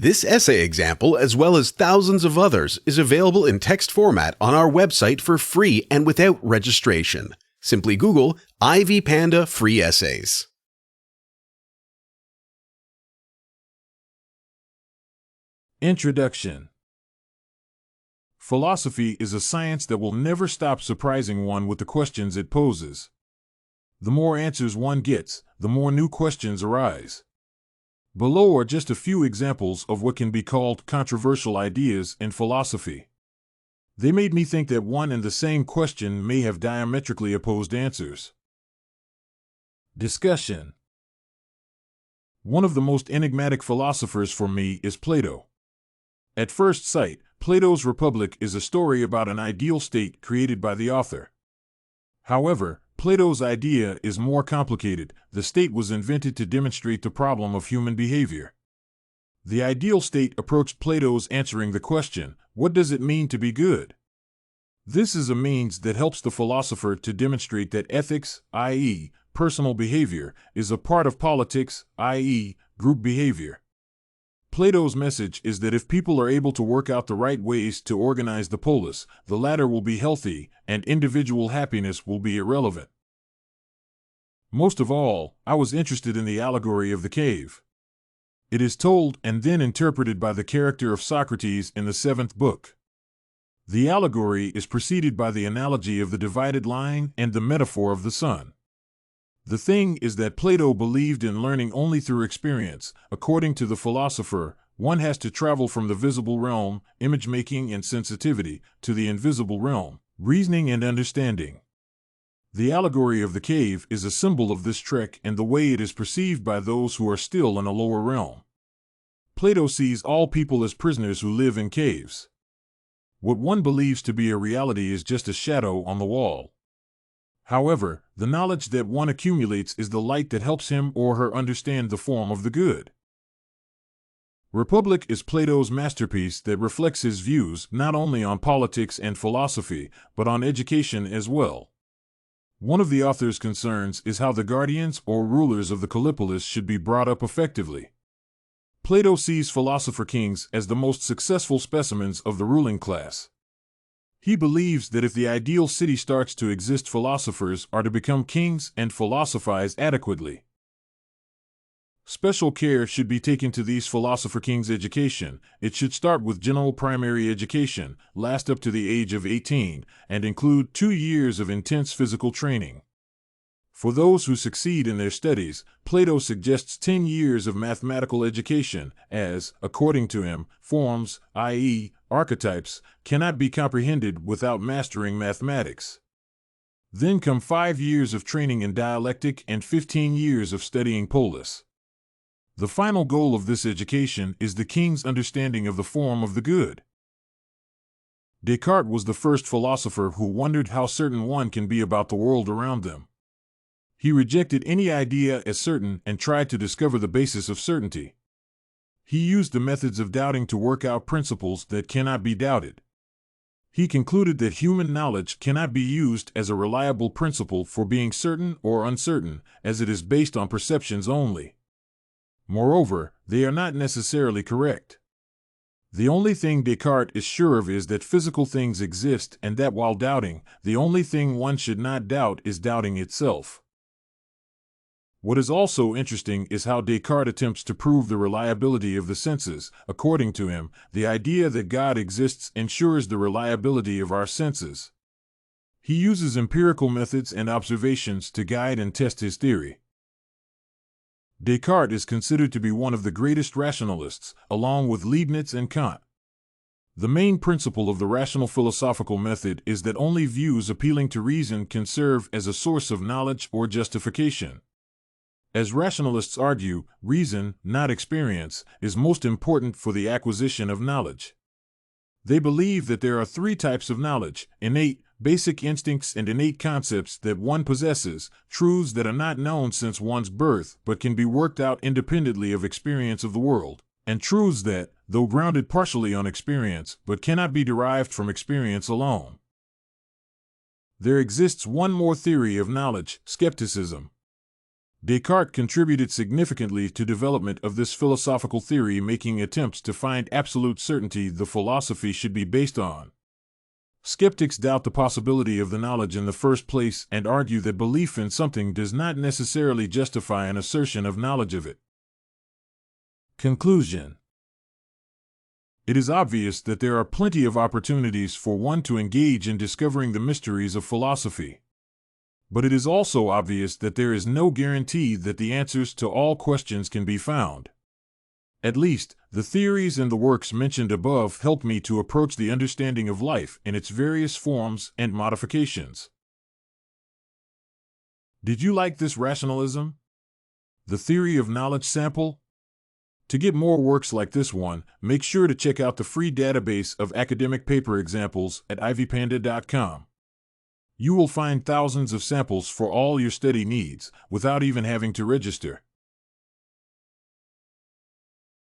This essay example, as well as thousands of others, is available in text format on our website for free and without registration. Simply Google Ivy Panda Free Essays. Introduction. Philosophy is a science that will never stop surprising one with the questions it poses. The more answers one gets, the more new questions arise. Below are just a few examples of what can be called controversial ideas in philosophy. They made me think that one and the same question may have diametrically opposed answers. Discussion. One of the most enigmatic philosophers for me is Plato. At first sight, Plato's Republic is a story about an ideal state created by the author. However, Plato's idea is more complicated. The state was invented to demonstrate the problem of human behavior. The ideal state approached Plato's answering the question, what does it mean to be good? This is a means that helps the philosopher to demonstrate that ethics, i.e., personal behavior, is a part of politics, i.e., group behavior. Plato's message is that if people are able to work out the right ways to organize the polis, the latter will be healthy, and individual happiness will be irrelevant. Most of all, I was interested in the allegory of the cave. It is told and then interpreted by the character of Socrates in the 7th book. The allegory is preceded by the analogy of the divided line and the metaphor of the sun. The thing is that Plato believed in learning only through experience. According to the philosopher, one has to travel from the visible realm, image-making and sensitivity, to the invisible realm, reasoning and understanding. The allegory of the cave is a symbol of this trek and the way it is perceived by those who are still in a lower realm. Plato sees all people as prisoners who live in caves. What one believes to be a reality is just a shadow on the wall. However, the knowledge that one accumulates is the light that helps him or her understand the form of the good. Republic is Plato's masterpiece that reflects his views not only on politics and philosophy, but on education as well. One of the author's concerns is how the guardians or rulers of the Callipolis should be brought up effectively. Plato sees philosopher kings as the most successful specimens of the ruling class. He believes that if the ideal city starts to exist, philosophers are to become kings and philosophize adequately. Special care should be taken to these philosopher kings' education. It should start with general primary education, last up to the age of 18, and include 2 years of intense physical training. For those who succeed in their studies, Plato suggests 10 years of mathematical education, as, according to him, forms, i.e., archetypes, cannot be comprehended without mastering mathematics. Then come 5 years of training in dialectic and 15 years of studying polis. The final goal of this education is the king's understanding of the form of the good. Descartes was the first philosopher who wondered how certain one can be about the world around them. He rejected any idea as certain and tried to discover the basis of certainty. He used the methods of doubting to work out principles that cannot be doubted. He concluded that human knowledge cannot be used as a reliable principle for being certain or uncertain, as it is based on perceptions only. Moreover, they are not necessarily correct. The only thing Descartes is sure of is that physical things exist, and that while doubting, the only thing one should not doubt is doubting itself. What is also interesting is how Descartes attempts to prove the reliability of the senses. According to him, the idea that God exists ensures the reliability of our senses. He uses empirical methods and observations to guide and test his theory. Descartes is considered to be one of the greatest rationalists, along with Leibniz and Kant. The main principle of the rational philosophical method is that only views appealing to reason can serve as a source of knowledge or justification. As rationalists argue, reason, not experience, is most important for the acquisition of knowledge. They believe that there are 3 types of knowledge: innate, basic instincts and innate concepts that one possesses, truths that are not known since one's birth but can be worked out independently of experience of the world, and truths that, though grounded partially on experience, but cannot be derived from experience alone. There exists one more theory of knowledge, skepticism. Descartes contributed significantly to development of this philosophical theory, making attempts to find absolute certainty the philosophy should be based on. Skeptics doubt the possibility of the knowledge in the first place and argue that belief in something does not necessarily justify an assertion of knowledge of it. Conclusion. It is obvious that there are plenty of opportunities for one to engage in discovering the mysteries of philosophy. But it is also obvious that there is no guarantee that the answers to all questions can be found. At least, the theories and the works mentioned above help me to approach the understanding of life in its various forms and modifications. Did you like this rationalism? The theory of knowledge sample? To get more works like this one, make sure to check out the free database of academic paper examples at ivypanda.com. You will find thousands of samples for all your study needs without even having to register.